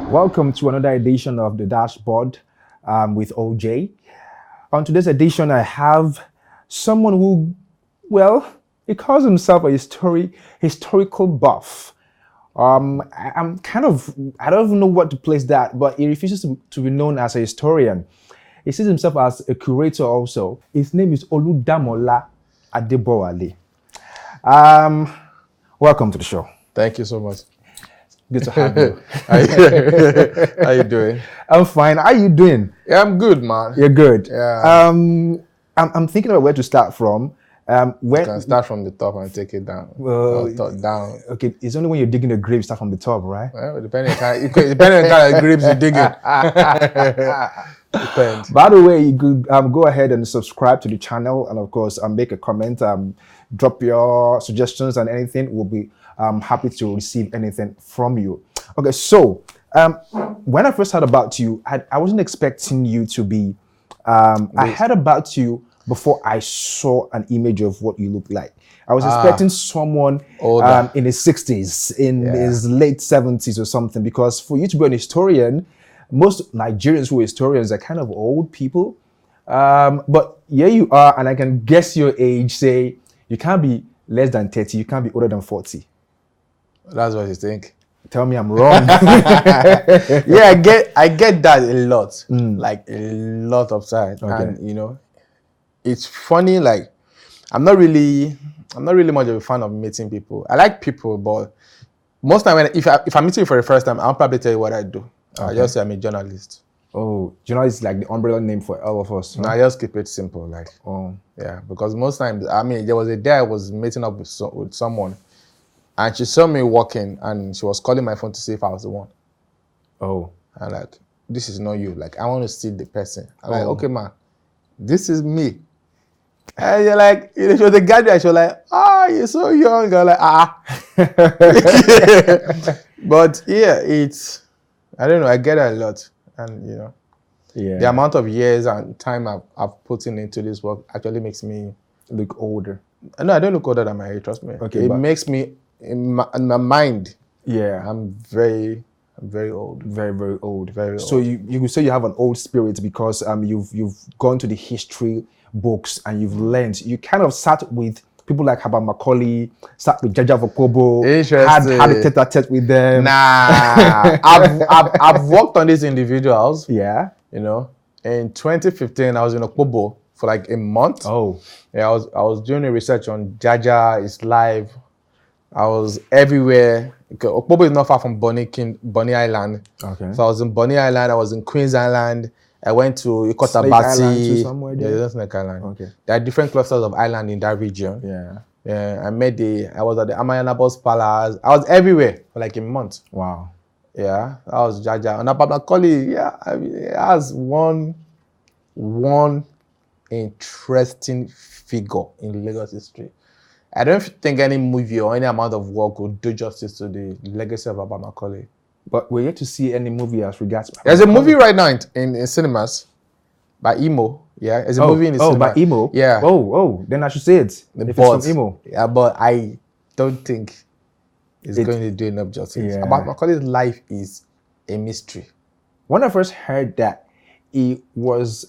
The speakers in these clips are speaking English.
Welcome to another edition of the Dashboard with Ojay. On today's edition, I have someone who, well, he calls himself a historical buff. I'm kind of, I don't even know what to place that, but he refuses to be known as a historian. He sees himself as a curator also. His name is Oludamola Adebowale. Welcome to the show. Thank you so much. Good to have you. How you doing? I'm fine. How are you doing? Yeah, I'm good, man. You're good. Yeah. I'm thinking about where to start from. You can start from the top and take it down. Down. Okay, it's only when you're digging a grave start from the top, right? Well, depending on kind of graves you're digging. Depends. By the way, you could go ahead and subscribe to the channel, and of course, make a comment. Drop your suggestions and anything. We'll be happy to receive anything from you. Okay, so when I first heard about you, I wasn't expecting you to be. I heard about you before I saw an image of what you look like. I was expecting someone in his 60s, in his late 70s or something, because for you to be an historian, most Nigerians who are historians are kind of old people. But here you are, and I can guess your age. Say you can't be less than 30, you can't be older than 40. That's what you think. Tell me I'm wrong. Yeah, I get that a lot, like a lot of times. Okay. And it's funny. Like I'm not really much of a fan of meeting people. I like people, but most time if I'm meeting you for the first time, I'll probably tell you what I do. I just say I'm a journalist. Oh, journalist is like the umbrella name for all of us. No, I just keep it simple. Like, yeah, because most times, there was a day I was meeting up with someone, and she saw me walking, and she was calling my phone to see if I was the one. Oh, and like, this is not you. Like, I want to see the person. I'm like, okay, man, this is me. And you're like, she was a graduate. She was like, you're so young. I'm like, But yeah, I don't know. I get it a lot, and the amount of years and time I've put into this work actually makes me look older. No, I don't look older than my age. Trust me. Okay, it makes me in my mind. Yeah, I'm very old. Very, very old. Very old. So you could say you have an old spirit because you've gone to the history books and you've learned. You kind of sat with people like Haba Macaulay, sat with Jaja Vokobo, had a tete-a-tete with them. Nah, I've worked on these individuals. Yeah. In 2015, I was in Okpobo for like a month. Oh. Yeah, I was doing a research on Jaja, his life. I was everywhere. Okpobo is not far from Bonny Island. Okay. So I was in Bonny Island, I was in Queens Island. I went to Ikotabasi. Somewhere there? Yeah, that's Snake Island. Okay. There are different clusters of island in that region. Yeah. Yeah, I was at the Amayanabos Palace. I was everywhere for like a month. Wow. Yeah, that was Jaja. And Haba Macaulay, it has one interesting figure in Lagos history. I don't think any movie or any amount of work would do justice to the legacy of Haba Macaulay. But we're yet to see any movie as regards. There's a movie right now in cinemas by Imo. Yeah, there's a movie in the cinema. Oh, by Imo? Yeah. Oh, then I should say it. If it's from Imo. Yeah, but I don't think it's going to do enough justice. Yeah. Haba Macaulay's life is a mystery. When I first heard that he was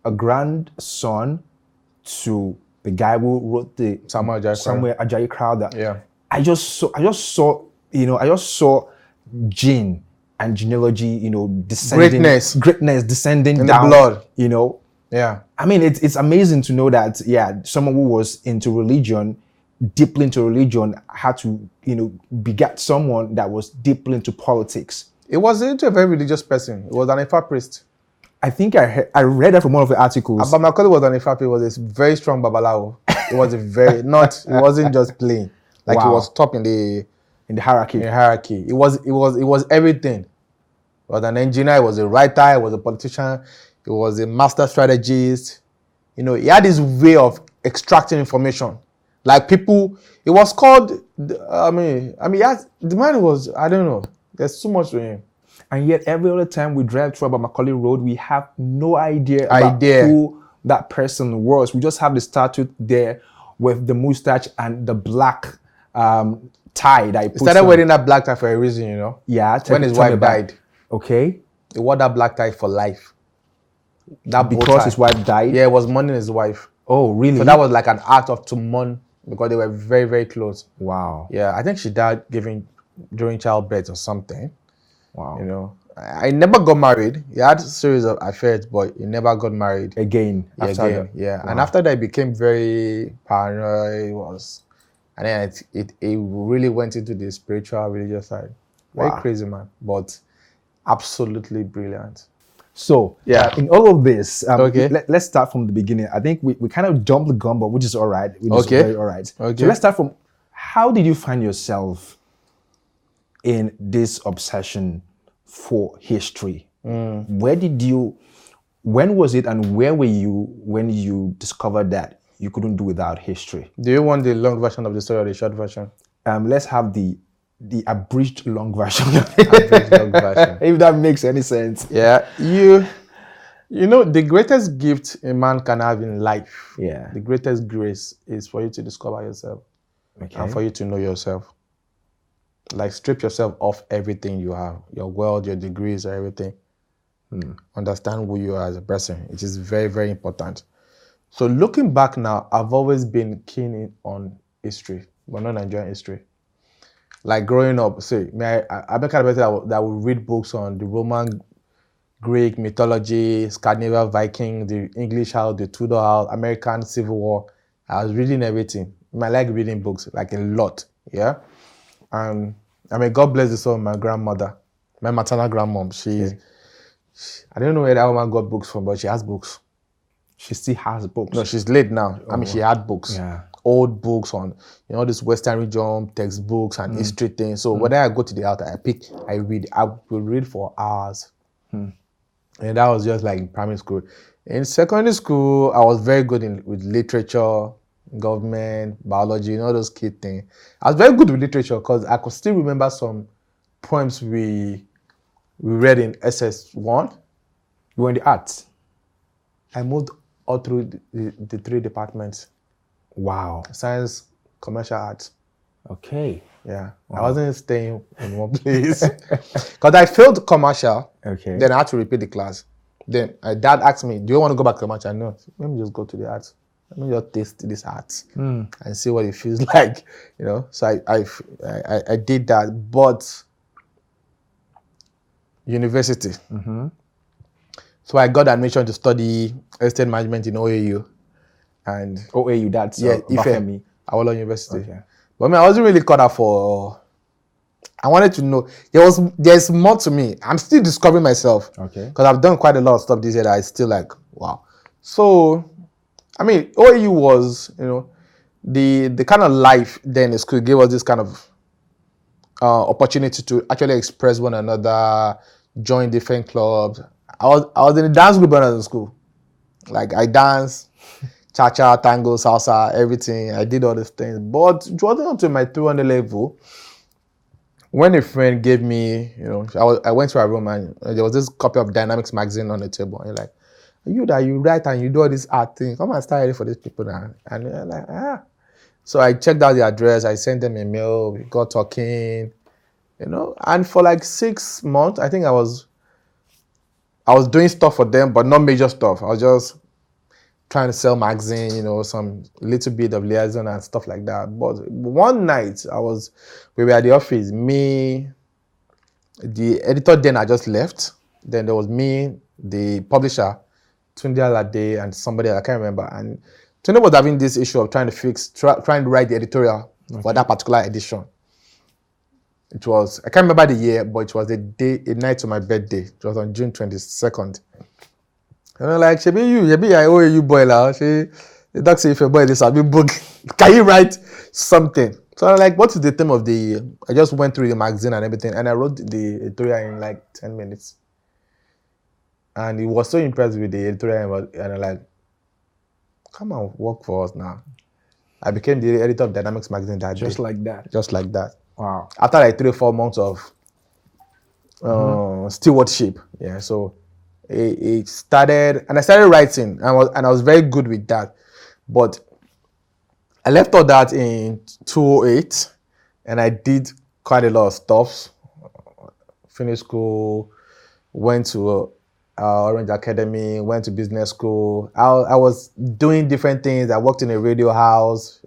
a grandson to the guy who wrote the Samuel Ajayi Crowther. Yeah. I just saw gene and genealogy, descending. Greatness descending in down. the blood. Yeah. I mean, it's amazing to know that, someone who was into religion, deeply into religion, had to, beget someone that was deeply into politics. It wasn't into a very religious person. It was an Ifa priest. I think I read that from one of the articles. Haba Macaulay was an Ifa priest. He was a very strong babalawo. It was it wasn't just playing. Like He was top in the hierarchy. It was everything. He was an engineer, he was a writer, he was a politician, he was a master strategist. He had this way of extracting information. Like people, it was called, the man was, I don't know, there's so much to him. And yet every other time we drive through Haba Macaulay Road, we have no idea about who that person was. We just have the statue there with the mustache and the black tie that he put. He started wearing that black tie for a reason, Yeah. When his wife died. Okay. He wore that black tie for life. That bow Because tie. his wife died? Yeah, it was mourning his wife. Oh, really? So that was like an act of to mourn because they were very, very close. Wow. Yeah, I think she died during childbirth or something. Wow. You know, I never got married. He had a series of affairs, but he never got married. Again. Yeah, After again. that. Yeah. Wow. And after that, he became very paranoid. And then it really went into the spiritual, religious side. Very Wow. crazy man, but absolutely brilliant. So, Yeah. in all of this, Okay. let's start from the beginning. I think we kind of jumped the gun, but which is all right. Which is Okay. very all right. Okay. So let's start from, how did you find yourself in this obsession for history? When was it and where were you when you discovered that you couldn't do without history? Do you want the long version of the story or the short version? Let's have the abridged long version. Abridged long version. If that makes any sense. Yeah, you know, the greatest gift a man can have in life, Yeah. the greatest grace is for you to discover yourself and for you to know yourself. Like, strip yourself off everything you have, your world, your degrees, everything. Understand who you are as a person. It is very, very important. So looking back now, I've always been keen on history, but not Nigerian history. Like growing up, say, I'm the kind of person that would read books on the Roman, Greek mythology, Scandinavian Viking, the English house, the Tudor house, American Civil War. I was reading everything. I like reading books, like a lot. Yeah. I mean, God bless the soul of my grandmother, my maternal grandmom. I don't know where that woman got books from, but she has books. She still has books. No, she's late now. I mean, she had books. Yeah. Old books on, this Western region textbooks and history things. So whenever I go to the house, I read. I will read for hours. And that was just like in primary school. In secondary school, I was very good with literature, government, biology, those key things. I was very good with literature because I could still remember some poems we read in SS1. You were in the arts? I moved all through the three departments. Wow. Science, commercial arts. Okay. Yeah. Wow. I wasn't staying in one place. Because I failed commercial. Okay. Then I had to repeat the class. Then my dad asked me, do you want to go back to commercial? No. Let me just go to the arts. Let me just taste this arts and see what it feels like. So I did that. But university. So I got admission to study estate management in OAU. And OAU, that's Ife, Bafemi. Awolowo University. Okay. But I mean, I wasn't really cut out for. I wanted to know. There's more to me. I'm still discovering myself. Okay. Because I've done quite a lot of stuff this year that I still like. Wow. So, I mean, OAU was, the kind of life then in school gave us this kind of opportunity to actually express one another, join different clubs. I was in a dance group when I was in school. Like, I danced. Cha-cha, tango, salsa, everything. I did all these things. But it wasn't until my 200 level when a friend gave me, I went to a room and there was this copy of Dynamics magazine on the table. And you're like, you write and you do all this art thing. Come and start reading for these people now. And you're like, So I checked out the address. I sent them a mail. We got talking, And for like 6 months, I think I was doing stuff for them, but not major stuff. I was just trying to sell magazine, some little bit of liaison and stuff like that. But one night we were at the office, me, the editor then I just left. Then there was me, the publisher, Tunde Alade, and somebody else, I can't remember. And Tunde was having this issue of trying to write the editorial for that particular edition. It was, I can't remember the year, but it was a night to my birthday. It was on June 22nd. And I'm like, Shebi I owe you boy now. The doc say if your boy this a big book, can you write something? So I'm like, what is the theme of I just went through the magazine and everything, and I wrote the editorial in like 10 minutes. And he was so impressed with the editorial, and I'm like, come on, work for us now. I became the editor of Dynamics magazine that day. Just like that. Just like that. Wow. After like 3 or 4 months of stewardship. Yeah, so it started, and I started writing, and I was very good with that. But I left all that in 2008, and I did quite a lot of stuff. Finished school, went to Orange Academy, went to business school. I was doing different things. I worked in a radio house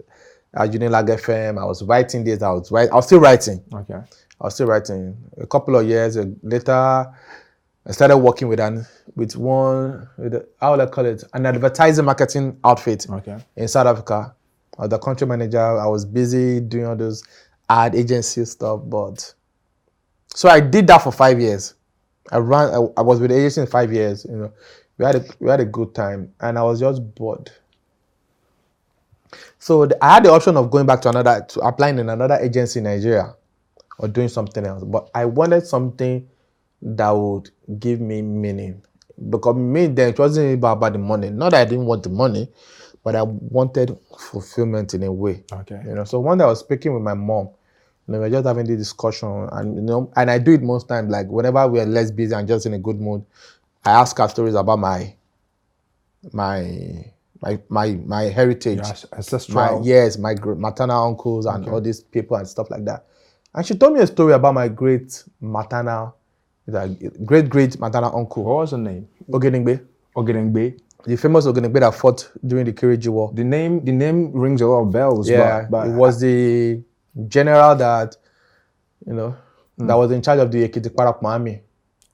at Unilag FM. I was writing this. I was still writing. Okay. I was still writing. A couple of years later, I started working with how would I call it? An advertising marketing outfit in South Africa. I was the country manager. I was busy doing all those ad agency stuff, so I did that for 5 years. I was with the agency in 5 years. You know, we had a good time, and I was just bored. So I had the option of going back to applying in another agency in Nigeria, or doing something else. But I wanted something that would give me meaning, because me then it wasn't about the money. Not that I didn't want the money, but I wanted fulfillment in a way. Okay. You know. So one day I was speaking with my mom. You know, we were just having this discussion, and and I do it most times. Like whenever we're less busy and just in a good mood, I ask her stories about my heritage, ancestral. my maternal uncles and all these people and stuff like that. And she told me a story about my great maternal uncle. What was her name? Ogenengbe. The famous Ogenengbe that fought during the Kiriji War. The name rings a lot of bells. Yeah, but it was the general that, that was in charge of the Ekiti Parakma army.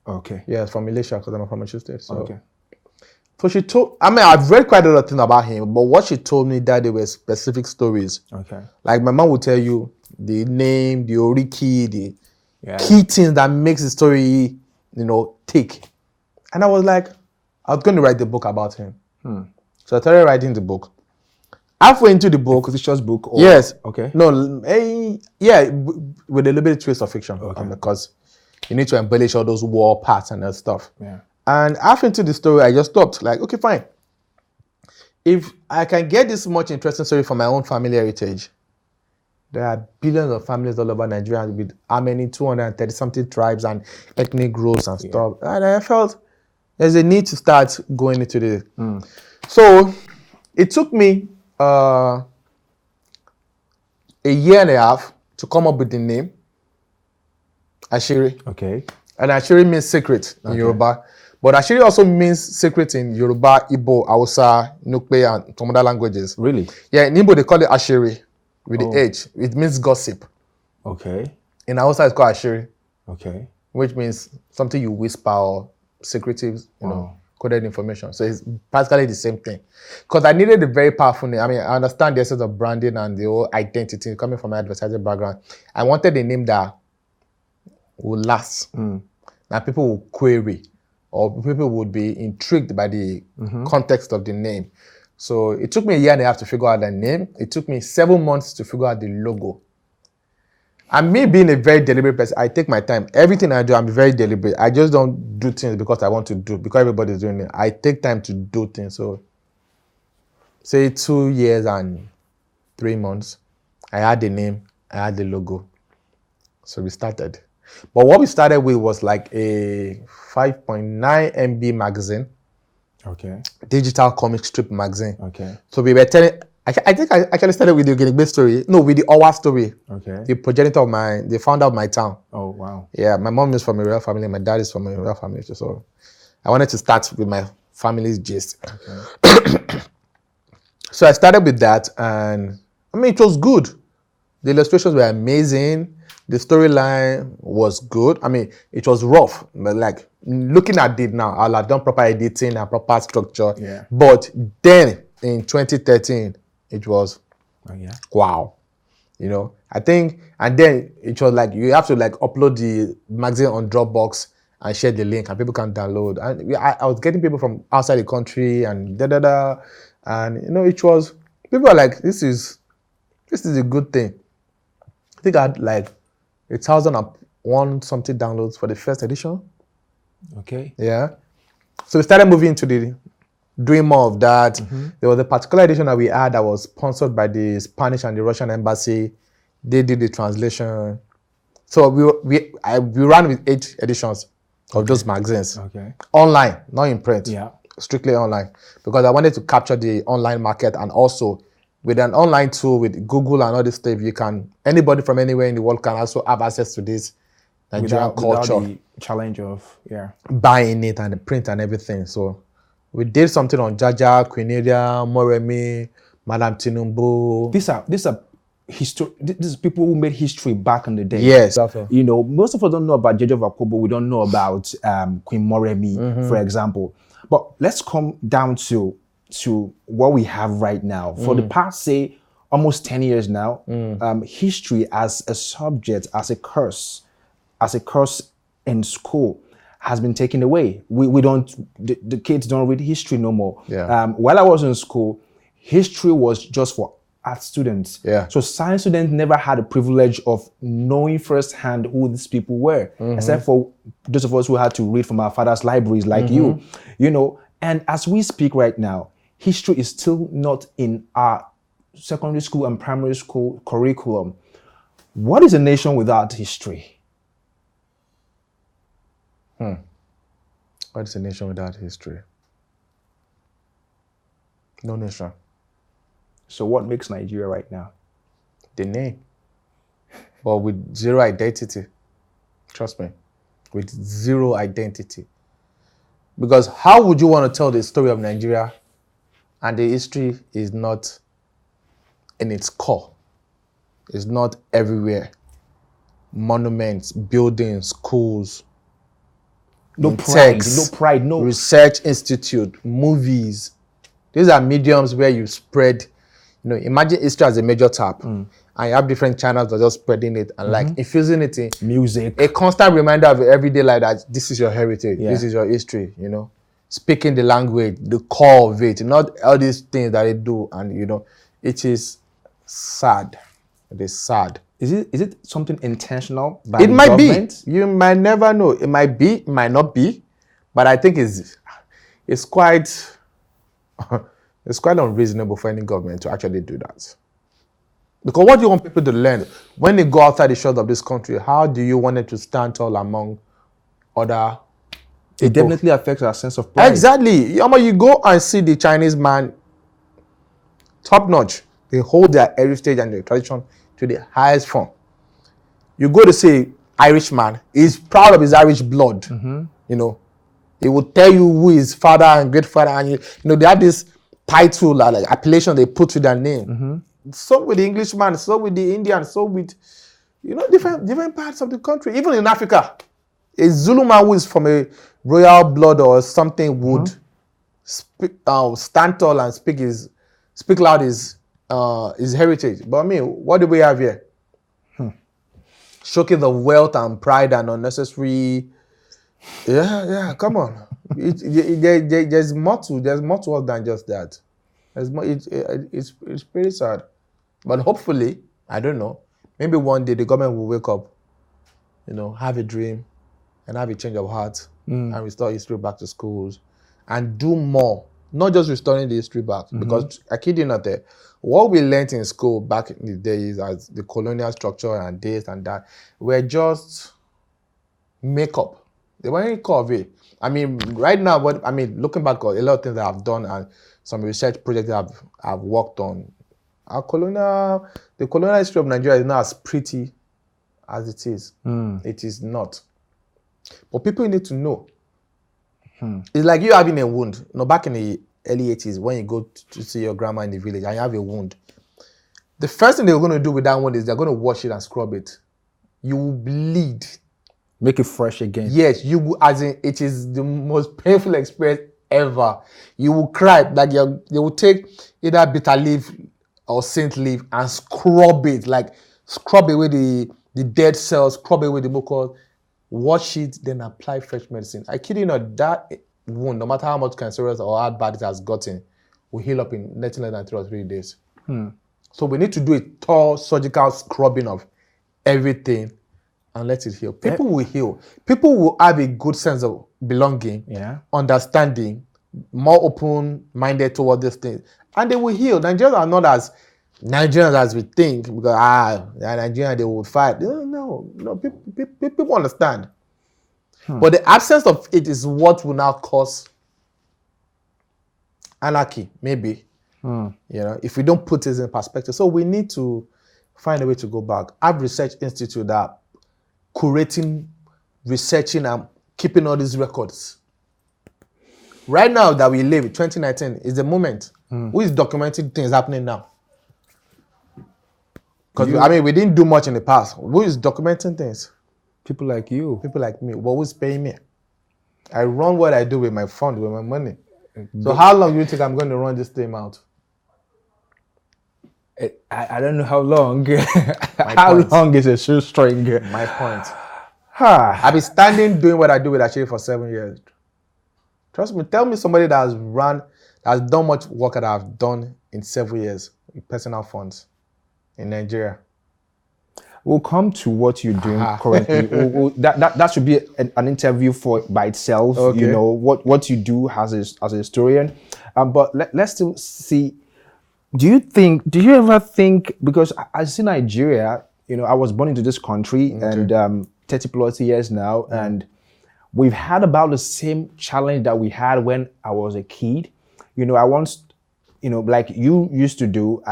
Okay. Yeah, from Malaysia, because I'm from Malaysia State. So she told, I've read quite a lot of things about him, but what she told me that there were specific stories. Okay. Like my mom would tell you the name, the oriki, the key things that makes the story, tick. And I was like, I was going to write the book about him. So I started writing the book. Halfway into the book, fictitious book. Yes. Okay. No. With a little bit of twist of fiction, because you need to embellish all those war parts and that stuff. Yeah. And halfway into the story, I just stopped. Like, okay, fine. If I can get this much interesting story from my own family heritage, there are billions of families all over Nigeria with how many 230 something tribes and ethnic groups and stuff. And I felt there's a need to start going into the. So it took me a year and a half to come up with the name Ashiri. Okay. And Ashiri means secret in Yoruba. But Ashiri also means secret in Yoruba, Igbo, Hausa, Nukpe, and some other languages. Really? Yeah, in Igbo they call it Ashiri with the H. It means gossip. Okay. In Hausa it's called Ashiri. Okay. Which means something you whisper or secretive, coded information. So it's practically the same thing. Because I needed a very powerful name. I understand the essence of branding and the whole identity coming from my advertising background. I wanted a name that would last. That people will query, or people would be intrigued by the context of the name. So it took me a year and a half to figure out the name. It took me 7 months to figure out the logo. And me being a very deliberate person, I take my time. Everything I do, I'm very deliberate. I just don't do things because I want to do, because everybody's doing it. I take time to do things. So say 2 years and 3 months, I had the name, I had the logo. So we started. But what we started with was like a 5.9 MB magazine. Okay. Digital comic strip magazine. Okay. So we were telling, I think I actually started with the Ogenegbe story. No, with the Owa story. Okay. The progenitor of the founder of my town. Oh, wow. Yeah, my mom is from a royal family. My dad is from a royal family. So I wanted to start with my family's gist. Okay. So I started with that, and it was good. The illustrations were amazing. The storyline was good. It was rough, but like looking at it now, I'll have done proper editing and proper structure. Yeah. But then in 2013, it was wow. I think, and then it was like you have to like upload the magazine on Dropbox and share the link, and people can download. And I was getting people from outside the country and and it was, people are like, this is a good thing. I think I had like 1,001 something downloads for the first edition. Okay. Yeah. So we started moving into doing more of that. There was a particular edition that we had that was sponsored by the Spanish and the Russian embassy. They did the translation. So we ran with 8 editions of those magazines. Okay. Online, not in print. Yeah. Strictly online. Because I wanted to capture the online market, and also with an online tool with Google and all this stuff, anybody from anywhere in the world can also have access to this Nigerian without culture, the challenge of buying it and the print and everything. So we did something on Jaja, Queen Moremi, Madam Tinubu. These are history. This is people who made history back in the day. Yes. You know, most of us don't know about Jaja Vakobo. We don't know about Queen Moremi, for example. But let's come down to what we have right now. For the past, say, almost 10 years now, history as a subject, as a course in school has been taken away. We don't, the kids don't read history no more. Yeah. While I was in school, history was just for art students. Yeah. So science students never had the privilege of knowing firsthand who these people were, except for those of us who had to read from our father's libraries like you know. And as we speak right now, history is still not in our secondary school and primary school curriculum. What is a nation without history? What is a nation without history? No nation. So what makes Nigeria right now? The name. But with zero identity. Trust me. With zero identity. Because how would you want to tell the story of Nigeria and the history is not in its core? It's not everywhere. Monuments, buildings, schools, No pride, texts, no pride, no research institute, movies. These are mediums where you spread, you know, imagine history as a major tap. And you have different channels that are just spreading it and like infusing it in music. a constant reminder of everyday life that this is your heritage, Yeah. this is your history, you know. Speaking the language, the core of it, not all these things that they do, and you know, it is sad. It is sad. Is it something intentional by It the might government? be. You might never know. It might be, it might not be, but I think it's quite it's quite unreasonable for any government to actually do that. Because what do you want people to learn when they go outside the shores of this country? How do you want them to stand tall among other? It definitely affects our sense of pride. Exactly. You go and see the Chinese man, top notch. They hold their heritage and their tradition to the highest form. You go to see Irish man, he's proud of his Irish blood. You know, he will tell you who his father and great father, and you know they have this title like appellation they put to their name. So with the Englishman, so with the Indian, so with different parts of the country, even in Africa. A Zulu man who is from a royal blood or something would stand tall and speak loud his heritage. But I mean, what do we have here? Showcase the wealth and pride and unnecessary. Yeah. Come on, there's more to us than just that. There's more. It's pretty sad, but hopefully, I don't know. Maybe one day the government will wake up, you know, have a dream, and have a change of heart, and restore history back to schools, and do more. Not just restoring the history back, because I kid you not, what we learned in school back in the days as the colonial structure and this and that were just makeup. They weren't core of it. I mean, right now, looking back, a lot of things that I've done and some research projects that I've worked on, the colonial history of Nigeria is not as pretty as it is. It is not. But people need to know. It's like you having a wound. You know, back in the early 80s, when you go to see your grandma in the village and you have a wound, the first thing they're going to do with that wound is they're going to wash it and scrub it. You will bleed. Make it fresh again. Yes, you will, as in it is the most painful experience ever. You will cry. Like they will take either bitter leaf or saint leaf and scrub it. Like scrub away the dead cells, scrub away the mucus, wash it, then apply fresh medicine. I kid you not, that wound, no matter how much cancerous or how bad it has gotten, will heal up in nothing less than 3 or 3 days. So we need to do a thorough surgical scrubbing of everything and let it heal. People will heal. People will have a good sense of belonging, understanding, more open-minded toward these things, and they will heal. Nigerians are not as Nigerians as we think, because they're Nigerian, they will fight. No, people understand. But the absence of it is what will now cause anarchy, maybe. You know, if we don't put this in perspective. So we need to find a way to go back. I have research institute that curating researching and keeping all these records. Right now that we live, 2019, is the moment. Who is documenting things happening now? Because I mean, we didn't do much in the past. Who is documenting things? People like you. People like me. Well, who's paying me? I run what I do with my fund, with my money. So how long do you think I'm going to run this thing out? I don't know how long. How long is a shoestring? My point. I've been standing doing what I do with Achille for 7 years. Trust me. Tell me somebody that has done much work that I've done in 7 years with personal funds in Nigeria. We'll come to what you're doing currently. That should be an interview by itself. Okay. You know what you do as a historian. But let's still see. Do you ever think, because I see Nigeria, you know, I was born into this country and 30 plus years now, and we've had about the same challenge that we had when I was a kid. You know, I once, you know, like you used to do,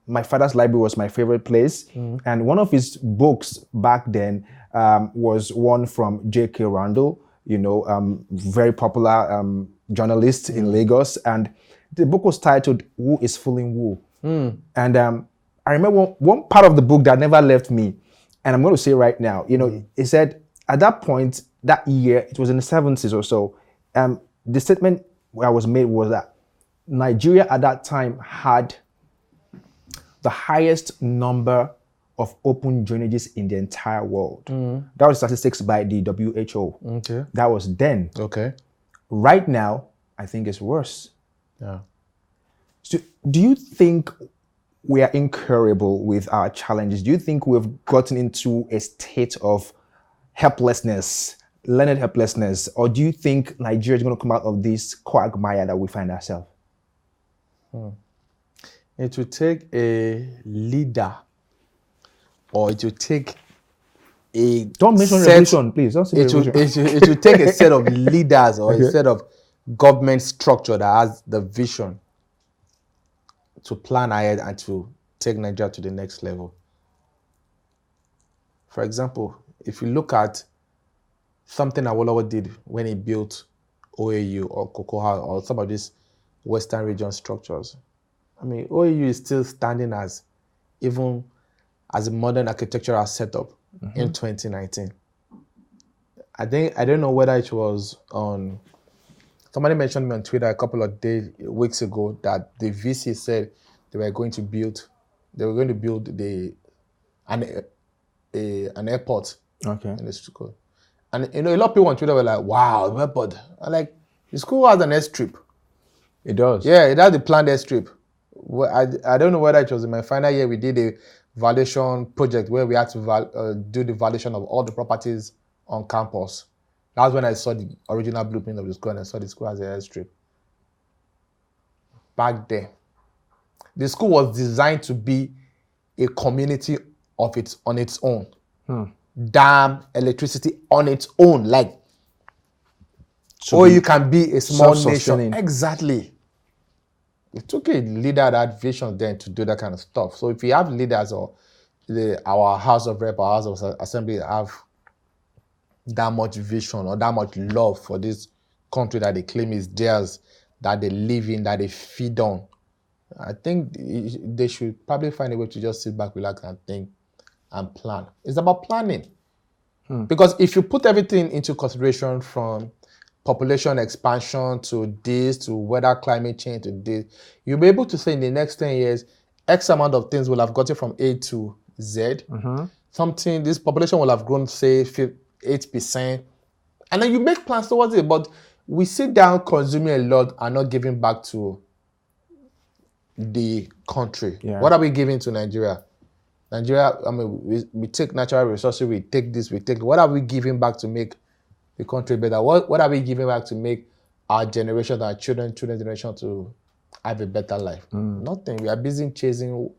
my father's library was my favorite place. And one of his books back then was one from J.K. Randall, you know, very popular journalist in Lagos. And the book was titled Who is Fooling Who? And I remember one part of the book that never left me. And I'm going to say right now, you know, it said at that point, that year, it was in the 70s or so, the statement that was made was that Nigeria at that time had the highest number of open drainages in the entire world. That was statistics by the WHO. Okay. That was then. Okay. Right now, I think it's worse. Yeah. So do you think we are incurable with our challenges? Do you think we've gotten into a state of helplessness, learned helplessness, or do you think Nigeria is going to come out of this quagmire that we find ourselves? It will take a leader, or it will take a Don't mention revolution, please. Don't say it will take a set of leaders or a set of government structure that has the vision to plan ahead and to take Nigeria to the next level. For example, if you look at something Awolowo did when he built OAU or Cocoa House or some of these Western region structures, I mean, OAU is still standing as even as a modern architectural setup in 2019. I don't know whether it was on, somebody mentioned me on Twitter a couple of weeks ago that the VC said they were going to build an airport in the school. And you know, a lot of people on Twitter were like, wow, the airport. I'm like, the school has an airstrip. It does. Yeah, it has the planned airstrip. Well, I don't know whether it was in my final year, we did a valuation project where we had to do the valuation of all the properties on campus. That's when I saw the original blueprint of the school and I saw the school as an airstrip. Back then, the school was designed to be a community on its own. Dam, electricity on its own, like, or you can be a small nation. Exactly. It took a leader that vision then to do that kind of stuff. So if you have leaders or our House of Rep, our House of Assembly have that much vision or that much love for this country that they claim is theirs, that they live in, that they feed on, I think they should probably find a way to just sit back, relax, and think and plan. It's about planning. Because if you put everything into consideration from population expansion to this, to weather, climate change, to this, you'll be able to say in the next 10 years, X amount of things will have gotten from A to Z. This population will have grown, say, 8%. And then you make plans towards it. But we sit down consuming a lot and not giving back to the country. Yeah. What are we giving to Nigeria? Nigeria, I mean, we take natural resources, we take this, what are we giving back to make the country better? What are we giving back to make our generation, our children's generation to have a better life? Nothing. We are busy chasing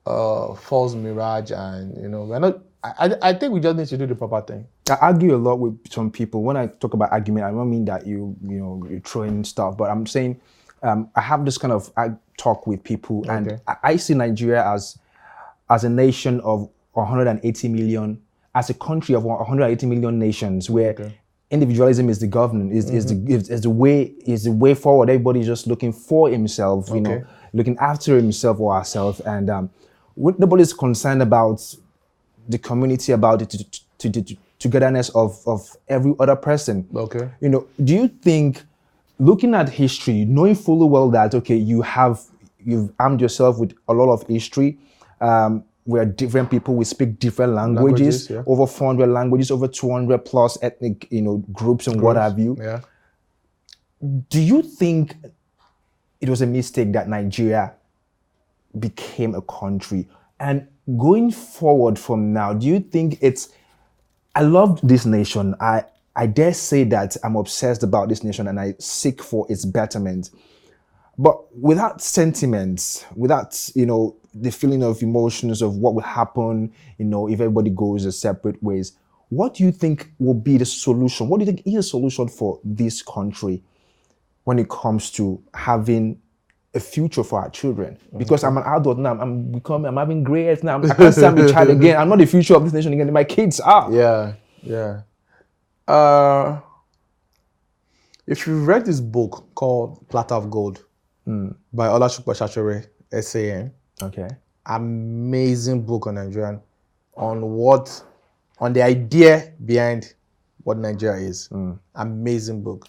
false mirage, and you know, we're not. I think we just need to do the proper thing. I argue a lot with some people. When I talk about argument, I don't mean that you're throwing stuff, but I'm saying I have this kind of talk with people, and I see Nigeria as a nation of 180 million, as a country of 180 million nations, where individualism is the government, is the way forward. Everybody's just looking for himself, you know, looking after himself or herself, and nobody's concerned about the community, about the togetherness of every other person. You know, do you think, looking at history, knowing fully well that you've armed yourself with a lot of history, we are different people, we speak different languages, over 400 languages, over 200 plus ethnic, you know, groups and what have you. Do you think it was a mistake that Nigeria became a country? And going forward from now, do you think I love this nation. I dare say that I'm obsessed about this nation and I seek for its betterment. But without sentiments, without, you know, the feeling of emotions of what will happen, you know, if everybody goes their separate ways, what do you think will be the solution? What do you think is a solution for this country when it comes to having a future for our children? Because I'm an adult now, I'm having gray hairs now. I can't say I'm a child again. I'm not the future of this nation again. My kids are. If you read this book called Platter of Gold by Oludamola Adebowale, SAN, amazing book on Nigerian, on the idea behind what Nigeria is. Amazing book.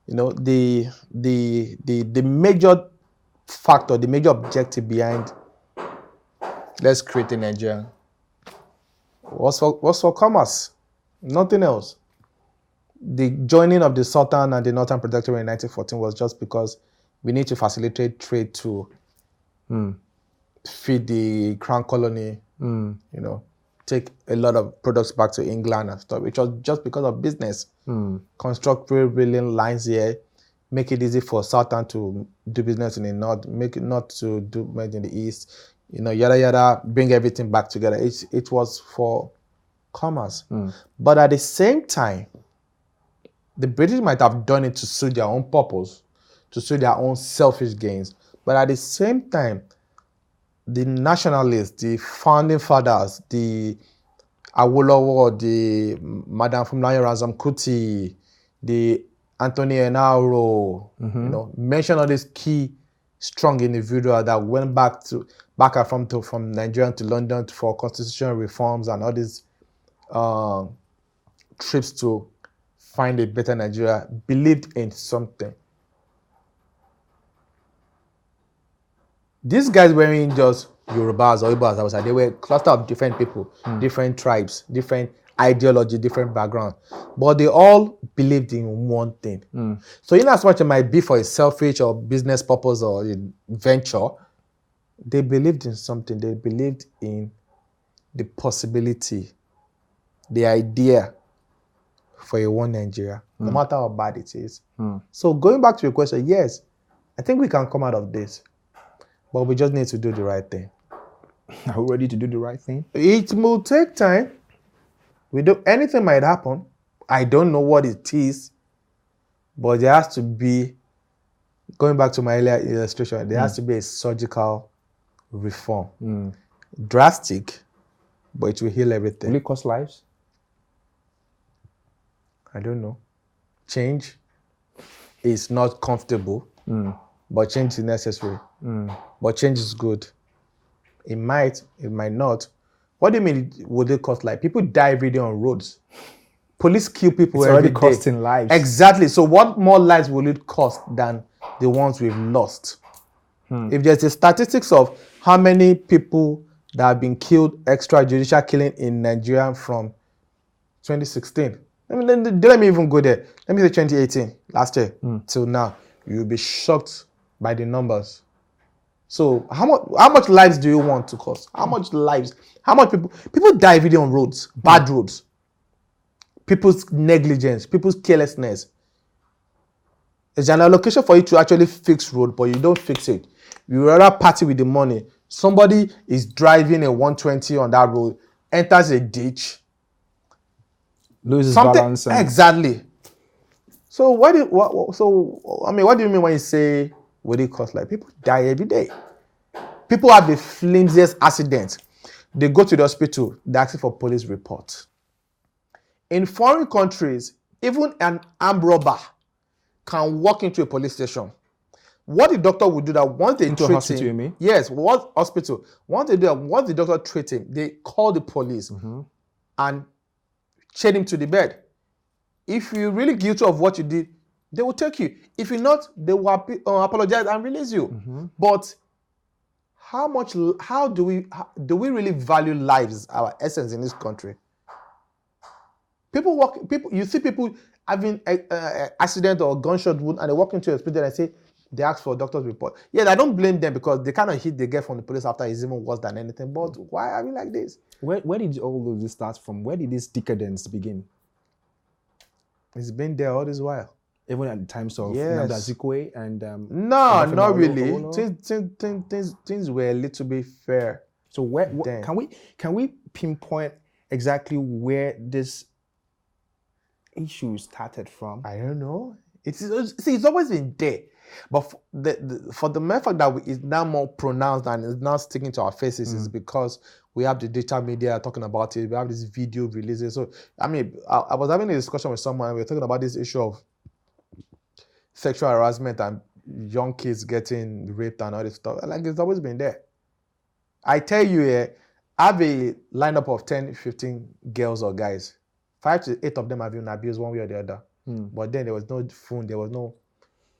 You know, the major factor, the major objective behind let's create a Nigeria was for commerce, nothing else. The joining of the Sultan and the Northern Protectorate in 1914 was just because we need to facilitate trade to feed the Crown Colony, you know, take a lot of products back to England and stuff, which was just because of business. Construct railway lines here, make it easy for Sultan to do business in the north, make it not to do much in the east, you know, yada yada, bring everything back together. It was for commerce. But at the same time, the British might have done it to suit their own purpose, to suit their own selfish gains. But at the same time, the nationalists, the founding fathers, the Awolowo, the Madam Funmilayo Ransome Kuti, the Anthony Enaro, you know, mention all these key, strong individuals that went back and from Nigeria to London for constitutional reforms and all these trips to find a better Nigeria, believed in something. These guys weren't just Yorubas or Igbos, they were a cluster of different people, different tribes, different ideology, different background, but they all believed in one thing. So in as much it might be for a selfish or business purpose or a venture, they believed in something. They believed in the possibility, the idea for a one Nigeria, no matter how bad it is. So going back to your question, yes, I think we can come out of this, but we just need to do the right thing. Are we ready to do the right thing? It will take time. Anything might happen. I don't know what it is, but there has to be, going back to my earlier illustration, there has to be a surgical reform. Drastic, but it will heal everything. Will it cost lives? I don't know. Change is not comfortable, but change is necessary. But change is good. It might not. What do you mean, would it cost life? People die every day on roads. Police kill people every day. It's already costing lives. Exactly. So what more lives will it cost than the ones we've lost? If there's a statistics of how many people that have been killed, extrajudicial killing in Nigeria from 2016, let me even go there. Let me say 2018, last year, till now, you'll be shocked by the numbers. So how much lives do you want to cost? How much lives? How much people die every day on roads, bad roads. People's negligence, people's carelessness. There's an allocation for you to actually fix road, but you don't fix it. You rather party with the money. Somebody is driving a 120 on that road, enters a ditch, loses balance. Exactly. So what do you mean when you say would it cost life? People die every day. People have the flimsiest accidents. They go to the hospital, they ask for police report. In foreign countries, even an armed robber can walk into a police station. What the doctor would do that once they Into a treat hospital, him, you mean? yes, what hospital? Once they do that, once the doctor treats him, they call the police and chain him to the bed. If you're really guilty of what you did, they will take you. If you're not, they will apologize and release you. But how do we really value lives, our essence in this country? You see people having accident or gunshot wound, and they walk into a hospital and say they ask for a doctor's report. Yeah, I don't blame them because the kind of hit they get from the police after is even worse than anything. But why are we like this? Where did all of this start from? Where did this decadence begin? It's been there all this while. Even at the times of Yes. Azikwe and No, not really. Things were a little bit fair. So can we pinpoint exactly where this issue started from? I don't know. It's always been there, but for the mere fact that it's now more pronounced and it's now sticking to our faces is because we have the digital media talking about it. We have this video releases. So I mean, I was having a discussion with someone and we were talking about this issue of sexual harassment and young kids getting raped and all this stuff. Like, it's always been there. I tell you, I have a lineup of 10, 15 girls or guys. 5 to 8 of them have been abused one way or the other. But then there was no phone, there was no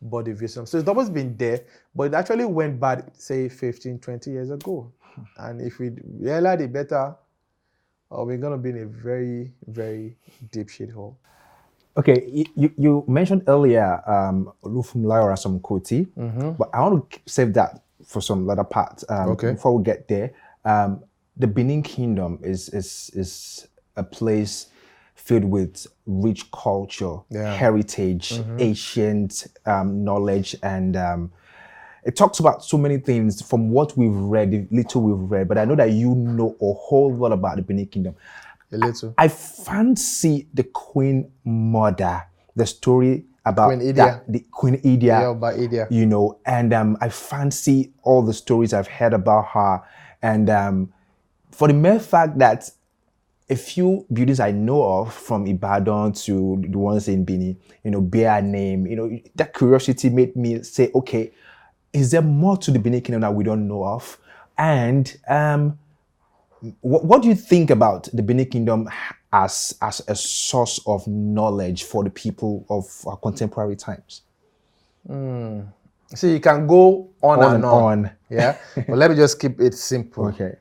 body vision. So it's always been there, but it actually went bad, say, 15, 20 years ago. And if we realize it better, we're going to be in a very, very deep shithole. Okay, you mentioned earlier Oludamola Adebowale, but I want to save that for some later part. Before we get there, the Benin Kingdom is a place filled with rich culture, heritage, ancient knowledge, and it talks about so many things from what we've read, the little we've read, but I know that you know a whole lot about the Benin Kingdom. A little. I fancy the Queen Mother, the story about the Queen Idia, you know, and I fancy all the stories I've heard about her, and for the mere fact that a few beauties I know of, from Ibadan to the ones in Benin, you know, bear a name, you know, that curiosity made me say, okay, is there more to the Benin Kingdom that we don't know of? And what do you think about the Benin Kingdom as a source of knowledge for the people of our contemporary times? So you can go on and on. Yeah, but let me just keep it simple. Okay.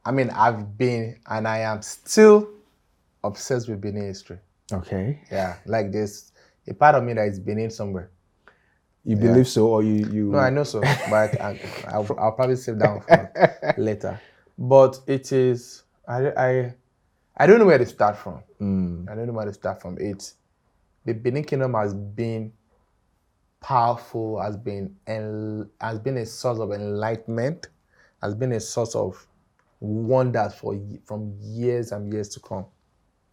I mean, I've been and I am still obsessed with Benin history. Okay. Yeah, like there's a part of me that is Benin somewhere. You believe so, or you? No, I know so, but I'll probably save down for later. But it is, I don't know where to start from. I don't know where to start from. The Benin Kingdom has been powerful, has been a source of enlightenment, has been a source of wonders from years and years to come.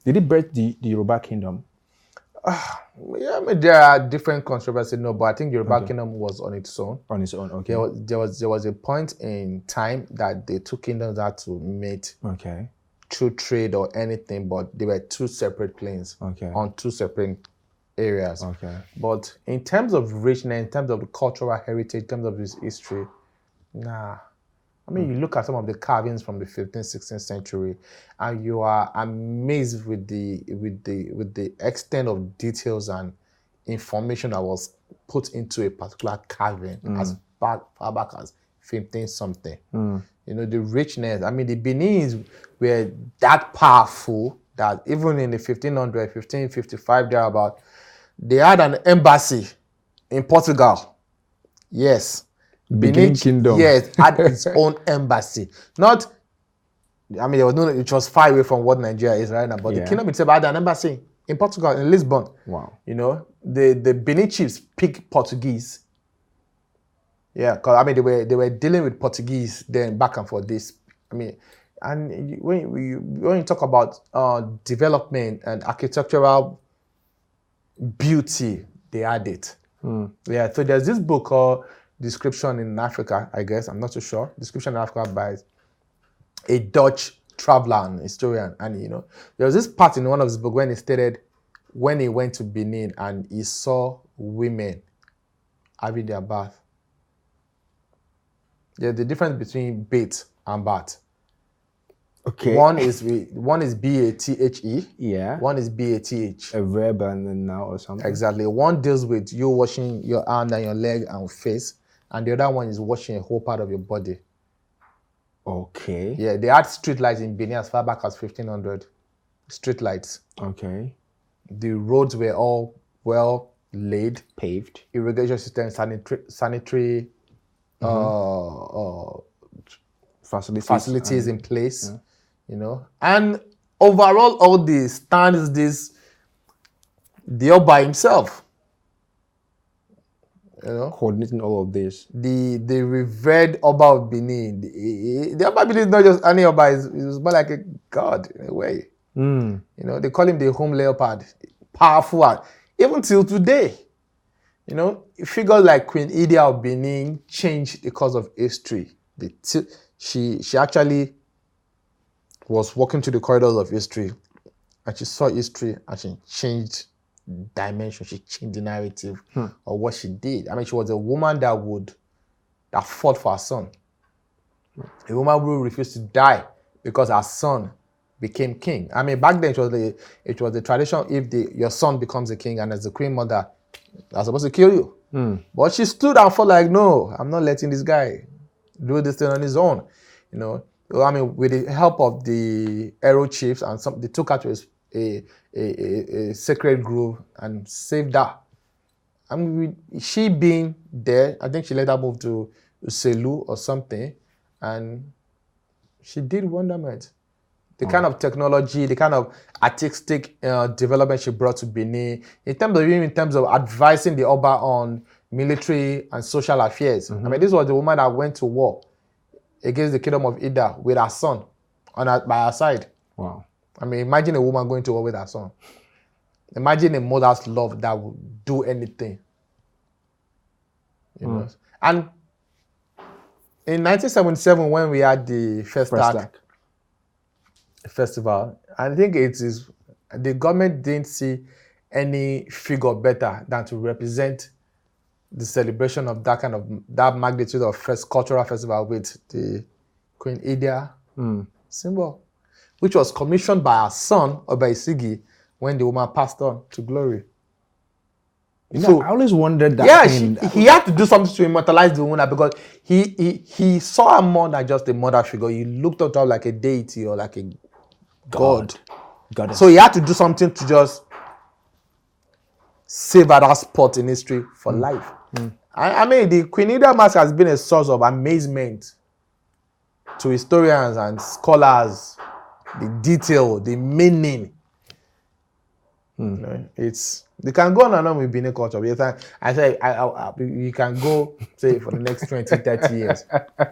Did it birth the Yoruba Kingdom? Yeah, I mean, there are different controversies, but I think Yoruba Kingdom was on its own. On its own, okay. There was a point in time that the two kingdoms had to meet. Okay. Through trade or anything, but they were two separate planes. Okay. On two separate areas. Okay. But in terms of richness, in terms of the cultural heritage, in terms of its history, nah. I mean, you look at some of the carvings from the 15th, 16th century, and you are amazed with the extent of details and information that was put into a particular carving as far back as 15 something. You know, the richness. I mean, the Beninese were that powerful that even in the 1555 thereabout, they had an embassy in Portugal. Yes. Benin Kingdom. Yes, had its own embassy. Not, I mean, there was no, it was far away from what Nigeria is right now, but the kingdom itself had an embassy in Portugal, in Lisbon. Wow. You know, the Benin chiefs speak Portuguese. Yeah, because I mean, they were dealing with Portuguese then back and forth. This, I mean, and when you talk about development and architectural beauty, they had it. Yeah, so there's this book called Description in Africa, I guess, I'm not too sure. Description in Africa by a Dutch traveler and historian, and there was this part in one of his books when he stated when he went to Benin and he saw women having their bath. Yeah, the difference between bait and bat. Okay. One is B-A-T-H-E. Yeah. One is B-A-T-H. A verb and then now or something. Exactly. One deals with you washing your hand and your leg and face, and the other one is washing a whole part of your body. Okay. Yeah, they had street lights in Benin as far back as 1500. Street lights. Okay. The roads were all well laid, Paved. irrigation system, sanitary facilities in place, and overall all this stands the Oba himself, coordinating all of this. the revered Oba of Benin. The Oba of Benin is not just any Oba, is more like a god in a way. They call him the home leopard, powerful one. Even till today, figures like Queen Idia of Benin changed the course of history. She actually was walking through the corridors of history, and she saw history, and she changed dimension. She changed the narrative of what she did. I mean, she was a woman that fought for her son. A woman who refused to die because her son became king. I mean, back then it was the tradition, if your son becomes a king and as the queen mother, they're supposed to kill you. But she stood and fought like, no, I'm not letting this guy do this thing on his own. I mean, with the help of the arrow chiefs and they took her to a sacred grove and saved her. I mean, she being there, I think she later moved to Selu or something, and she did wonderment. The kind of technology, the kind of artistic development she brought to Benin, in terms of advising the Oba on military and social affairs. I mean, this was the woman that went to war against the kingdom of Ida with her son by her side. Wow. I mean, imagine a woman going to war with her son. Imagine a mother's love that would do anything. And in 1977, when we had the first act festival, I think the government didn't see any figure better than to represent the celebration of that magnitude of first cultural festival with the Queen Idia symbol, which was commissioned by her son, Ojay Sigi, when the woman passed on to glory. I always wondered that. Yeah, he had to do something to immortalize the woman because he saw her more than just a mother figure. He looked at her like a deity or like a god. So he had to do something to just save her that spot in history for life. I mean, the Queen Idia mask has been a source of amazement to historians and scholars. The detail, the meaning. They can go on and on with Benin culture. I say you can go, say, for the next 20, 30 years.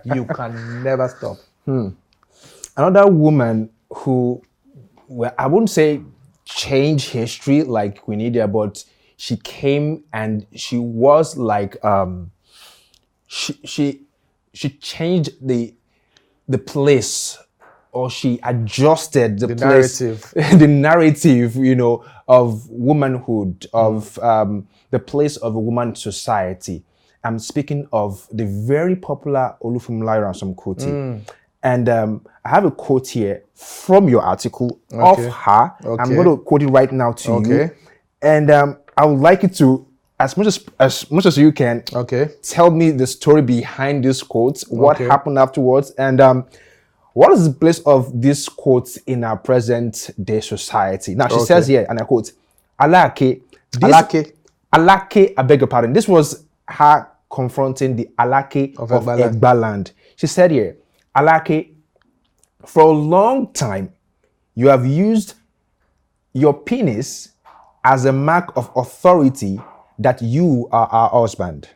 You can never stop. Another woman who, well, I wouldn't say changed history like Queen Idia, but she came and she was like, she changed the place, or she adjusted the place, narrative. the narrative, of womanhood, of the place of a woman society. I'm speaking of the very popular Oludamola Adebowale. And I have a quote here from your article of her. I'm going to quote it right now to you. And I would like you to, as much as you can, tell me the story behind this quote, what happened afterwards, and what is the place of this quote in our present day society? Now, she says here, and I quote, Alake, I beg your pardon. This was her confronting the Alake of Egbaland. She said here, Alake, for a long time, you have used your penis as a mark of authority that you are our husband.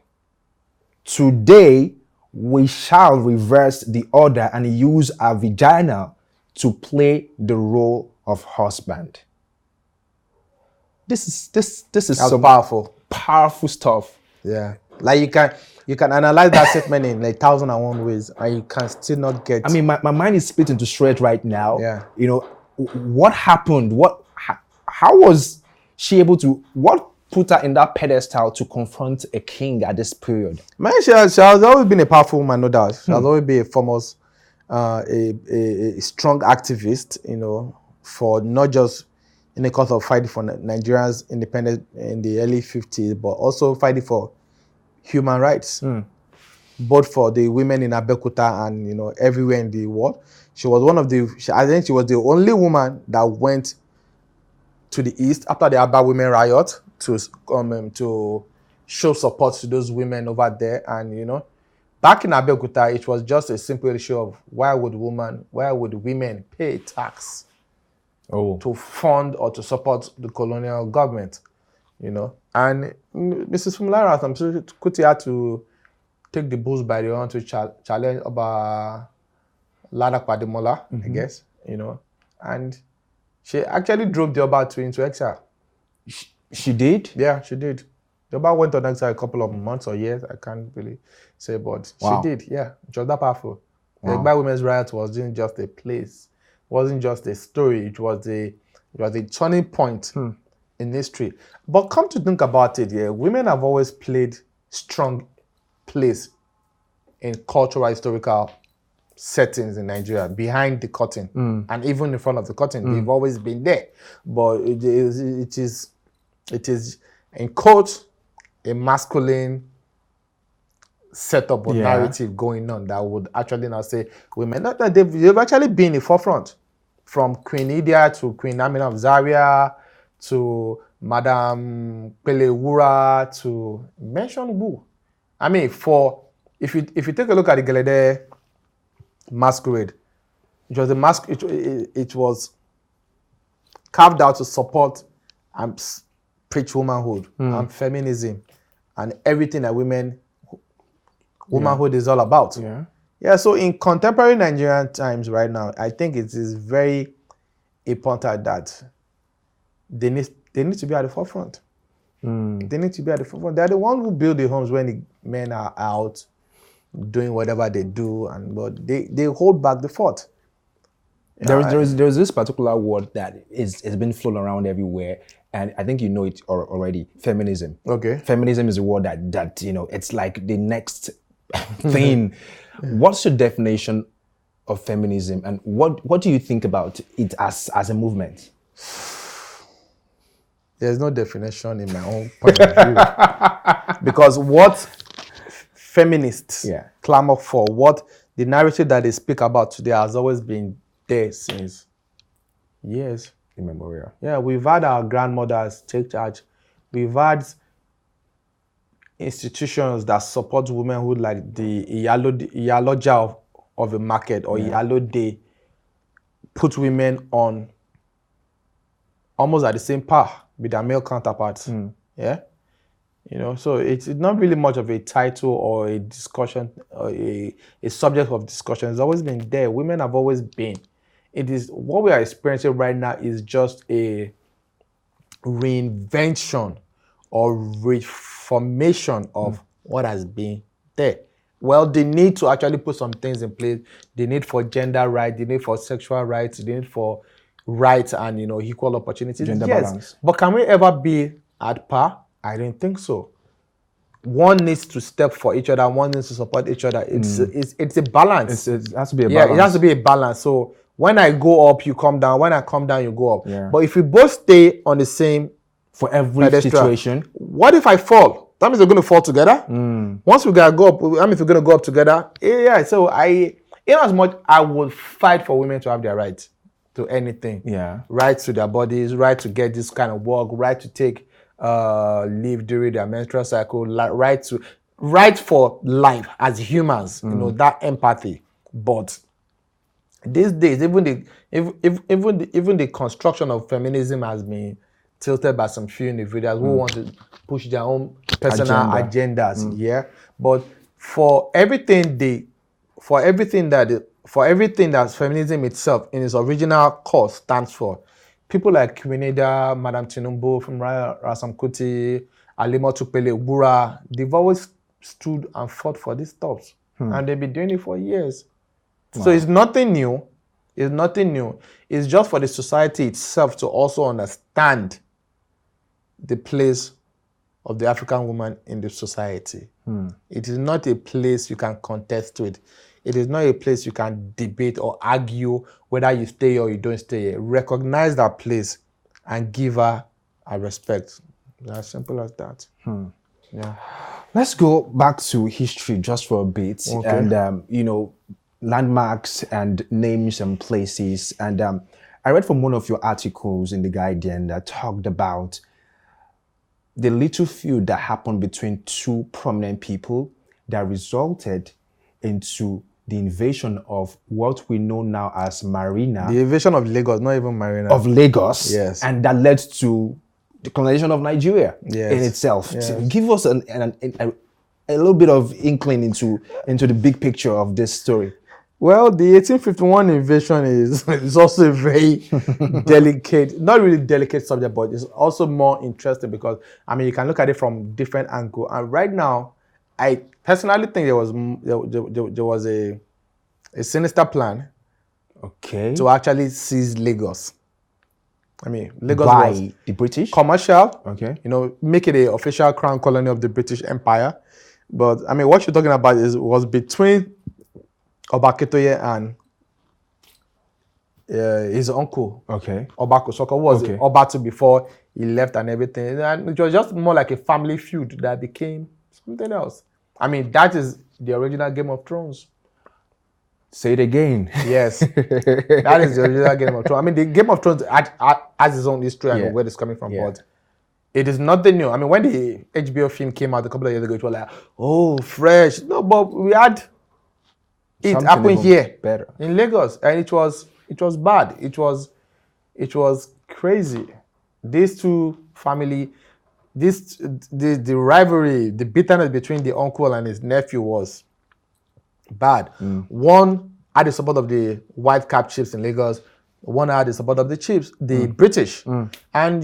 Today, we shall reverse the order and use our vagina to play the role of husband. This is some powerful stuff. Yeah, like You can analyze that statement in like 1,001 ways, and you can still not get. I mean, my mind is split into shreds right now. Yeah. You know, what happened? How was she able to? What put her in that pedestal to confront a king at this period? Man, she has always been a powerful woman, no doubt. She has always been a famous, a strong activist, you know, for not just in the cause of fighting for Nigeria's independence in the early 50s, but also fighting for human rights, both for the women in Abeokuta and, you know, everywhere in the world. She was one of the, I think she was the only woman that went to the east after the Aba women riot to show support to those women over there. And, you know, back in Abeokuta, it was just a simple issue of why would women pay tax to fund or to support the colonial government, you know. And Mrs. Fumilara, I'm sure Kuti had to take the bulls by the horn to challenge about Oludamola Adebowale, I guess, you know. And she actually drove the Oba into exile. She did? Yeah, she did. The Oba went on exile a couple of months or years, I can't really say, but she did, yeah. It was that powerful. The Egba Women's Riot wasn't just a place, wasn't just a story, it was a turning point in history. But come to think about it, yeah, women have always played strong place in cultural, historical settings in Nigeria, behind the curtain, and even in front of the curtain. They've always been there. But it is in quotes, a masculine setup or narrative going on that would actually now say women. Not that they've actually been in the forefront, from Queen Idia to Queen Amina of Zaria to Madam Pelewura to mention who. I mean, if you take a look at the Gelede masquerade, it was it was carved out to support and preach womanhood and feminism and everything that womanhood is all about. Yeah. So in contemporary Nigerian times right now, I think it is very important that they need to be at the forefront. They need to be at the forefront. They're the ones who build the homes when the men are out doing whatever they do, but they hold back the fort. There's this particular word that is been flown around everywhere, and I think you know it already. Feminism. Okay. Feminism is a word that you know, it's like the next thing. What's your definition of feminism, and what do you think about it as a movement? There's no definition in my own point of view. Because what feminists clamor for, what the narrative that they speak about today has always been there since years immemorial. Yeah, we've had our grandmothers take charge. We've had institutions that support womanhood, like the Iyaloja of a market or Iyalode, put women on almost at the same par with their male counterparts. Yeah, you know, so it's not really much of a title or a discussion or a subject of discussion. It's always been there. Women have always been. It is what we are experiencing right now is just a reinvention or reformation of what has been there. Well, they need to actually put some things in place. The need for gender rights, the need for sexual rights, the need for rights and, you know, equal opportunities. Gender balance. But can we ever be at par? I don't think so. One needs to step for each other. One needs to support each other. It's a balance. It has to be a balance. Yeah, it has to be a balance. So when I go up, you come down. When I come down, you go up. Yeah. But if we both stay on the same for every situation, what if I fall? That means we're going to fall together. Once we gotta go up, I mean, if we're going to go up together, yeah. So in as much I would fight for women to have their rights to anything. Yeah. Right to their bodies, right to get this kind of work, right to take leave during their menstrual cycle, right for life as humans. You know, that empathy. But these days, even the construction of feminism has been tilted by some few individuals who want to push their own personal agendas. Yeah, but for everything that feminism itself in its original cause stands for, people like Queen Ida, Madam Tinubu, from Rasam Kuti, Alimotu Pelewura, they've always stood and fought for these stuff. And they've been doing it for years. Wow. So it's nothing new. It's nothing new. It's just for the society itself to also understand the place of the African woman in the society. It is not a place you can contest with. It is not a place you can debate or argue whether you stay or you don't stay here. Recognize that place and give her a respect. It's as simple as that. Yeah. Let's go back to history just for a bit, and landmarks and names and places. And I read from one of your articles in The Guardian that talked about the little feud that happened between two prominent people that resulted into the invasion of what we know now as Marina. The invasion of Lagos, not even Marina. Of Lagos. Yes. And that led to the colonization of Nigeria in itself. Yes. So give us a little bit of inkling into the big picture of this story. Well, the 1851 invasion is also a very delicate, not really delicate subject, but it's also more interesting because, I mean, you can look at it from different angles. And right now, I personally think there was a sinister plan to actually seize Lagos. I mean, Lagos was the British? Commercial, Okay. Make it an official crown colony of the British Empire. But, I mean, what you're talking about was between Oba Ketoye and his uncle, Oba Kosoko, was Oba to before he left and everything. And it was just more like a family feud that became something else. I mean, that is the original Game of Thrones. Say it again. Yes, that is the original Game of Thrones. I mean, the Game of Thrones has its own history and where it's coming from, but it is nothing new. I mean, when the HBO film came out a couple of years ago, it was like, oh, fresh. No, but we had it happened here in Lagos, and it was bad. It was crazy. These two family, the rivalry, the bitterness between the uncle and his nephew was bad. One had the support of the white cap chiefs in Lagos. One had the support of the British. And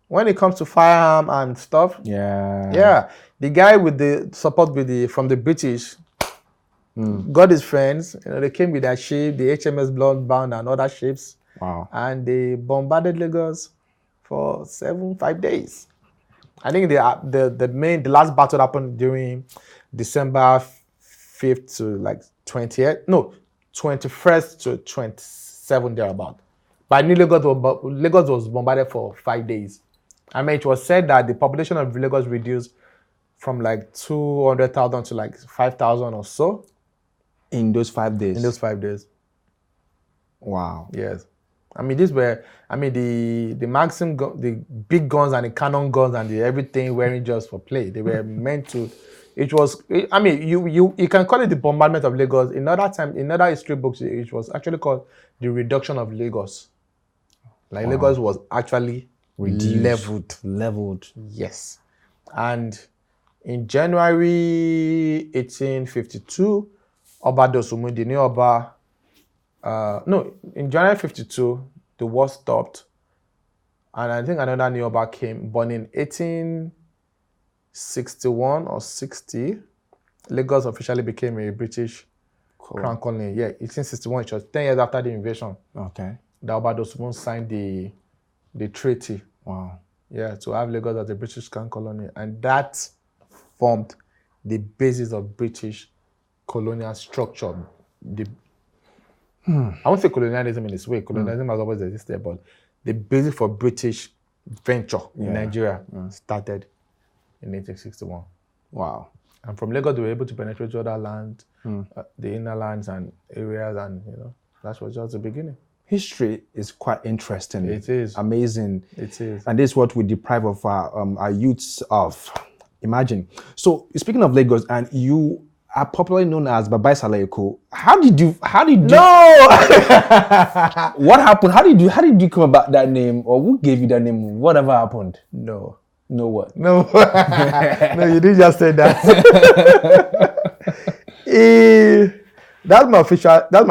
when it comes to firearm and stuff, the guy with the support from the British got his friends. They came with their ship, the HMS Bloodbound and other ships. Wow. And they bombarded Lagos for 5 days. I think the last battle happened during December 5th to 20th. No, 21st to 27th thereabout. But I knew Lagos was bombarded for 5 days. I mean, it was said that the population of Lagos reduced from 200,000 to 5,000 or so. In those 5 days? In those 5 days. Wow. Yes. I mean, the Maxim, the big guns and the cannon guns and the everything weren't just for play. They were meant to, I mean, you can call it the bombardment of Lagos. In other history books, it was actually called the reduction of Lagos. Lagos was actually reduced. Leveled. Yes. And in January 1852, Oba Dosumu, the new Oba, in January 52, the war stopped. And I think another new Oba came, born in 1861 or 60. Lagos officially became a British crown colony. Yeah, 1861, it was 10 years after the invasion. Okay. The Oba Dosumu signed the treaty. Wow. Yeah, to have Lagos as a British crown colony. And that formed the basis of British colonial structure. I won't say colonialism in this way. Colonialism has always existed, but the basis for British venture in Nigeria started in 1861. Wow. And from Lagos, they were able to penetrate to other lands, the inner lands and areas, and that was just the beginning. History is quite interesting. It is. Amazing. It is. And this is what we deprive of our youths of. Imagine. So, speaking of Lagos, and you are popularly known as Baba Salayeko. How did you? No! What happened? How did you come about that name? Or who gave you that name? Whatever happened? No. No what? No. No, you didn't just say that. That's my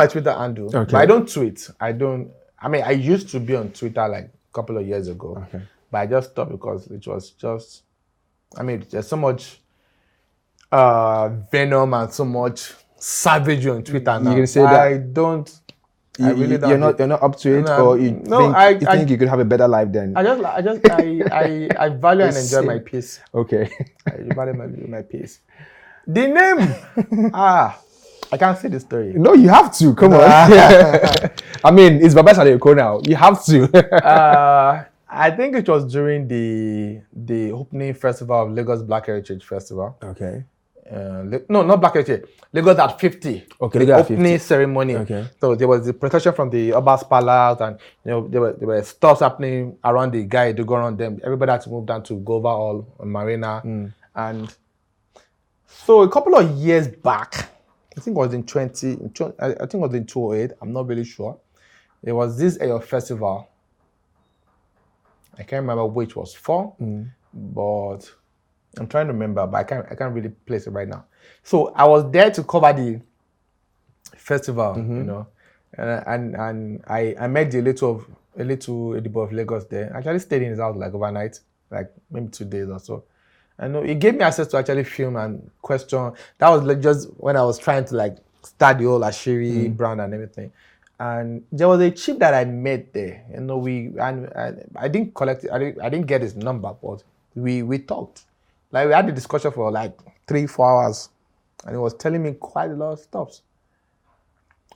Twitter handle. Okay. But I don't tweet. I used to be on Twitter a couple of years ago. But I just stopped because it was just, there's so much venom and so much savagery on Twitter now. You can say that I really don't. you're not up to it, No, or you think you could have a better life then. I value and enjoy my peace. Okay. I value my peace. The name, I can't say the story. No, you have to. Come on. I mean, it's Baba Saleko now. You have to. I think it was during the opening festival of Lagos Black Heritage Festival. Okay. No, not Black Heritage. Lagos at 50. Okay, the Lagos at opening 50. ceremony. Okay. So there was the procession from the Oba's Palace, and there were stuff happening around the guy to go around them. Everybody had to move down to Gova Hall on Marina, and so a couple of years back, I think it was in 2008. I'm not really sure. There was this festival. I can't remember which was for, but I'm trying to remember, but I can't really place it right now. So I was there to cover the festival, and I met the little Edibo of Lagos there. I actually stayed in his house like overnight, like maybe 2 days or so. And it gave me access to actually film and question. That was like just when I was trying to like start the whole ASIRI brand and everything. And there was a chief that I met there. I didn't collect it. I didn't get his number, but we talked. Like we had a discussion for like 3-4 hours, and he was telling me quite a lot of stuff.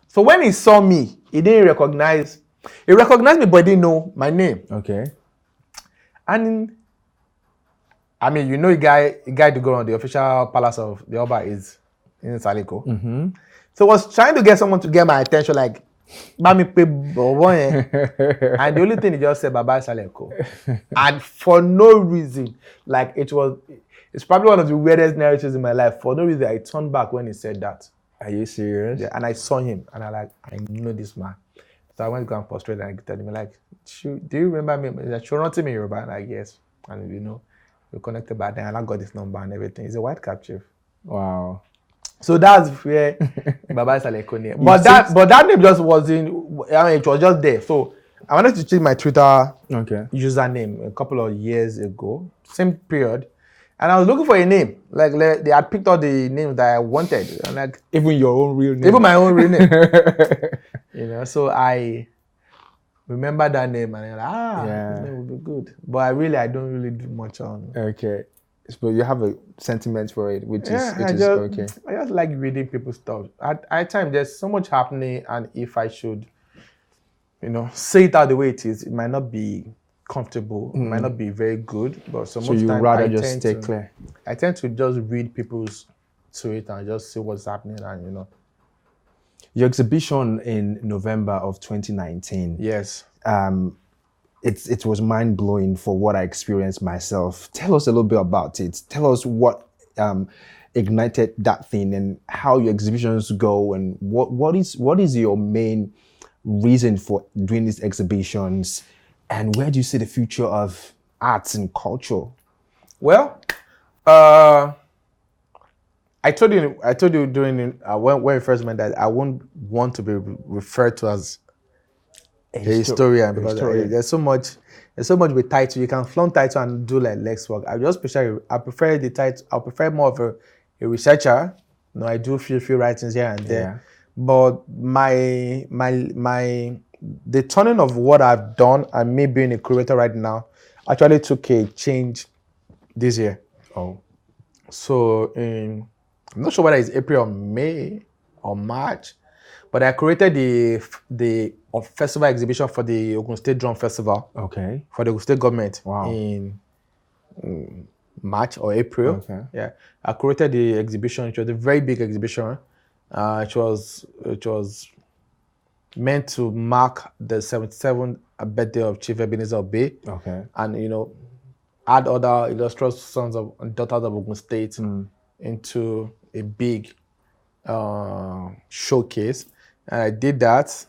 So when he saw me, he recognized me, but he didn't know my name. Okay. And I mean, a guy to go on the official palace of the Oba is in Saleko. So I was trying to get someone to get my attention, like, and the only thing he just said, Baba Saleko. And for no reason, like it's probably one of the weirdest narratives in my life. For no reason, I turned back when he said that. Are you serious? Yeah, and I saw him, and I know this man. So I went to go and prostrate and tell him, like, do you remember me? He's like, Shoronti me Yoruba? I'm like, yes. And we connected back then, and I got this number and everything. He's a white cap chief. Wow. So that's where Baba Saleko name. But that name just wasn't. I mean, it was just there. So I wanted to change my Twitter username a couple of years ago, same period, and I was looking for a name. Like they had picked out the names that I wanted, and like even your own real name, even my own real name. So I remember that name, and I'm like, this name would be good. But I don't really do much on. Okay. But you have a sentiment for it, which is okay. I just like reading people's stuff. At times, there's so much happening, and if I should, say it out the way it is, it might not be comfortable, it might not be very good. But so much time, rather just stay clear. I tend to just read people's tweet and just see what's happening, and Your exhibition in November of 2019. Yes. It was mind-blowing for what I experienced myself. Tell us a little bit about it. Tell us what ignited that thing and how your exhibitions go, and what is your main reason for doing these exhibitions, and where do you see the future of arts and culture? Well, I told you during when we first met that I won't want to be referred to as a historian, because there's so much with title. You can flaunt title and do like lex work. I prefer the title. I prefer more of a researcher. I do few writings here and there, but the turning of what I've done and me being a curator right now actually took a change this year. So I'm not sure whether it's April or May or March, but I created the festival exhibition for the Ogun State Drum Festival. Okay. For the Ogun State government. Wow. In March or April. Okay. Yeah. I created the exhibition. It was a very big exhibition. It was meant to mark the 77th birthday of Chief Ebenezer Obey. Okay. And add other illustrious sons and daughters of Ogun State into a big showcase. And I did that.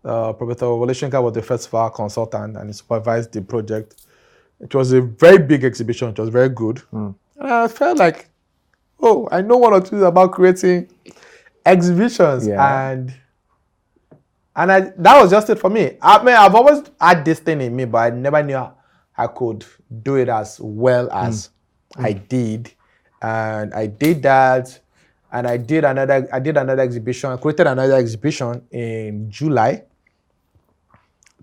Professor Wolashenka was the festival consultant, and he supervised the project. It was a very big exhibition. It was very good. And I felt like, I know one or two about creating exhibitions. Yeah. And that was just it for me. I mean, I've always had this thing in me, but I never knew I could do it as well as I did. and I did that, and I did another exhibition. I created another exhibition in July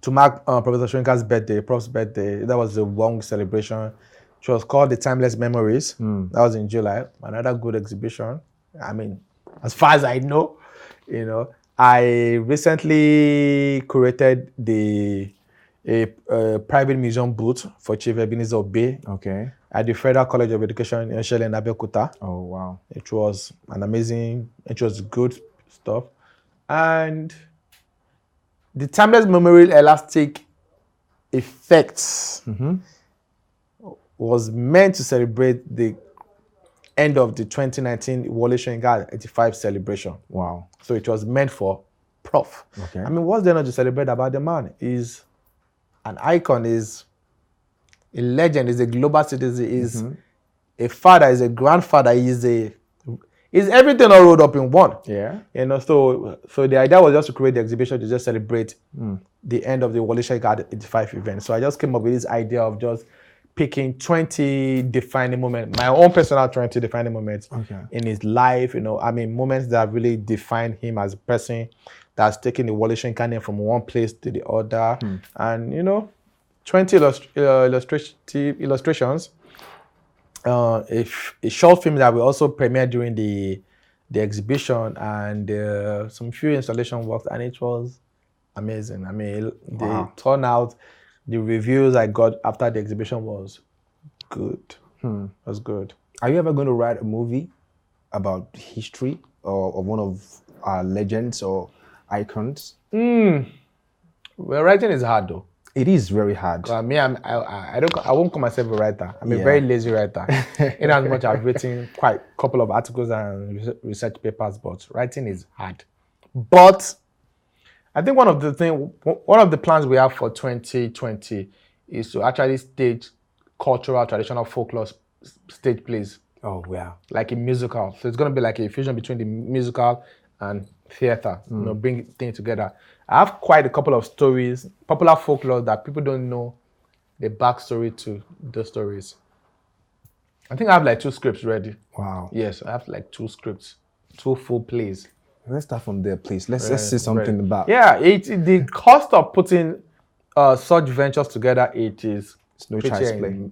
to mark Professor Shrinka's birthday, Prof's birthday. That was a one celebration. It was called The Timeless Memories. That was in July. Another good exhibition. I mean, as far as I know, I recently curated a private museum booth for Chief Ebenezer Obey. Okay. At the Federal College of Education in Shell in Abeokuta. Oh, wow. It was it was good stuff. And the Timeless Memorial Elastic Effects was meant to celebrate the end of the 2019 Wole Soyinka 85 celebration. Wow. So it was meant for Prof. Okay. I mean, what's there not to celebrate about the man? He's an icon, is a legend, is a global citizen, is a father, is a grandfather, is everything all rolled up in one. Yeah. So the idea was just to create the exhibition to just celebrate the end of the Wole Soyinka 85 event. So I just came up with this idea of just picking 20 defining moments, my own personal 20 defining moments in his life, moments that really define him as a person that's taking the Wole Soyinka name from one place to the other. And, 20 illustrations. A short film that we also premiered during the exhibition, and some few installation works, and it was amazing. I mean, the turnout, the reviews I got after the exhibition was good. Was good. Are you ever going to write a movie about history or one of our legends or icons? Well, writing is hard though. It is very hard. I won't call myself a writer. I'm a very lazy writer. In as much I've written quite a couple of articles and research papers, but writing is hard. But I think one of the plans we have for 2020 is to actually stage cultural, traditional folklore stage plays. Oh, yeah. Like a musical. So it's going to be like a fusion between the musical and theater, bring things together. I have quite a couple of stories, popular folklore that people don't know the backstory to those stories. I think I have like 2 scripts ready. Wow. Yes, I have like 2 scripts, 2 full plays. Let's start from there, please. Let's see something about. Yeah, the cost of putting such ventures together, it's no child's play.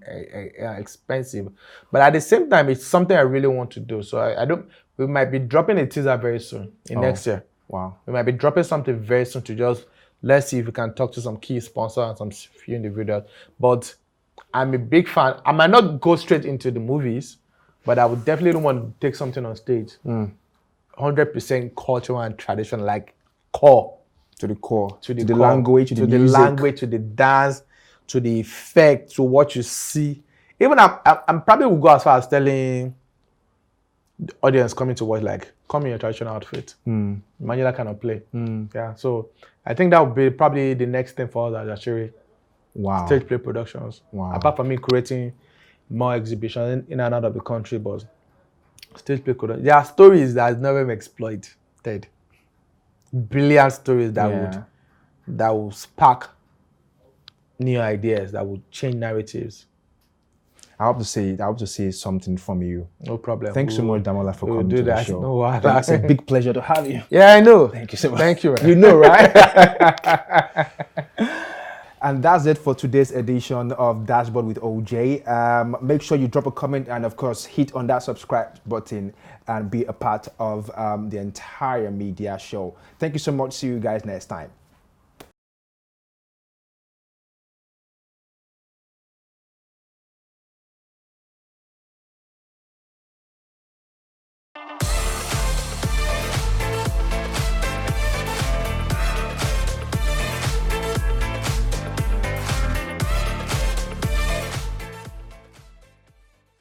Expensive, but at the same time, it's something I really want to do. So we might be dropping a teaser very soon next year. Wow. We might be dropping something very soon to just let's see if we can talk to some key sponsors and some few individuals. But I'm a big fan. I might not go straight into the movies, but I would definitely want to take something on stage. 100% cultural and traditional, like core. To the core. To the language, to the music. Language, to the dance, to the effect, to what you see. Even I'm probably will go as far as telling the audience coming to watch, like, come in your traditional outfit. Imagine that kind of play. Yeah, so I think that would be probably the next thing for us at ASIRI. Wow. Stage play productions. Wow. Apart from me creating more exhibitions in and out of the country, but stage play production. There are stories that have never been exploited. Brilliant stories that would spark new ideas, that would change narratives. I hope to see something from you. No problem. Thanks so much, Damola, for coming to the show. No, it's a big pleasure to have you. Yeah, I know. Thank you so much. Thank you. You know, right? And that's it for today's edition of Dashboard with Ojay. Make sure you drop a comment and, of course, hit on that subscribe button and be a part of the entire media show. Thank you so much. See you guys next time.